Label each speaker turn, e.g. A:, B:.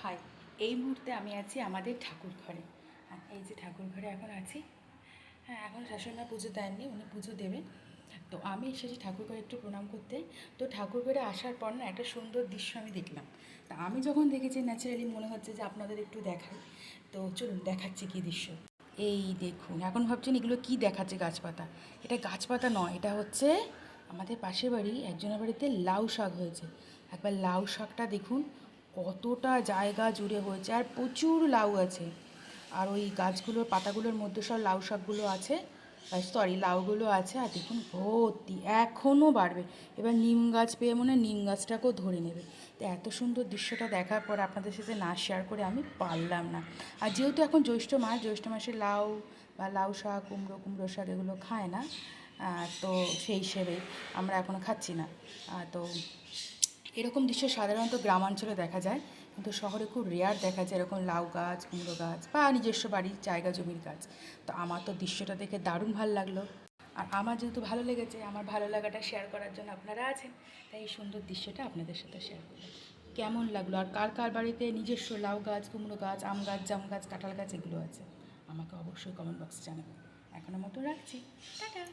A: High, এই মুহূর্তে আমি আছি আমাদের ঠাকুর ঘরে। হ্যাঁ, এই যে ঠাকুর ঘরে এখন আছি। হ্যাঁ, এখন শাশুড়িমা পুজো দেননি, উনি পুজো দেবেন। তো আমি এসেছি ঠাকুর ঘরে একটু প্রণাম করতে। তো ঠাকুর ঘরে আসার পর না একটা সুন্দর দৃশ্য আমি দেখলাম। তা আমি যখন দেখেছি ন্যাচারালি মনে হচ্ছে যে আপনাদের একটু দেখাই। তো চলুন দেখাচ্ছি কী দৃশ্য। এই দেখুন, এখন ভাবছেন এগুলো কী দেখাচ্ছে গাছপাতা। এটা গাছপাতা নয়, এটা হচ্ছে আমাদের পাশের বাড়ি একজনের বাড়িতে লাউ শাক হয়েছে। একবার লাউ শাকটা দেখুন, কতটা জায়গা জুড়ে হয়েছে আর প্রচুর লাউ আছে। আর ওই গাছগুলোর পাতাগুলোর মধ্যে সব লাউ শাকগুলো আছে, সরি লাউগুলো আছে। আর দেখুন ভর্তি, এখনও বাড়বে। এবার নিম গাছ পেয়ে মনে হয় নিম গাছটাকেও ধরে নেবে। তো এত সুন্দর দৃশ্যটা দেখার পর আপনাদের সাথে না শেয়ার করে আমি পারলাম না। আর যেহেতু এখন জ্যৈষ্ঠ মাসে লাউ বা লাউ শাক, কুমড়ো শাক এগুলো খায় না, তো সেই হিসেবে আমরা এখনও খাচ্ছি না। তো এরকম দৃশ্য সাধারণত গ্রামাঞ্চলে দেখা যায়, কিন্তু শহরে খুব রেয়ার দেখা যায় এরকম লাউ গাছ, কুমড়ো গাছ বা নিজস্ব বাড়ির জায়গা জমির গাছ। তো আমার তো দৃশ্যটা দেখে দারুণ ভালো লাগলো। আর আমার যেহেতু ভালো লেগেছে, আমার ভালো লাগাটা শেয়ার করার জন্য আপনারা আছেন, তাই এই সুন্দর দৃশ্যটা আপনাদের সাথে শেয়ার করলাম। কেমন লাগলো আর কার কার বাড়িতে নিজস্ব লাউ গাছ, কুমড়ো গাছ, আম গাছ, জাম গাছ, কাঁঠাল গাছ এগুলো আছে, আমাকে অবশ্যই কমেন্ট বক্সে জানাবেন। এখনের মতো রাখছি, টাটা।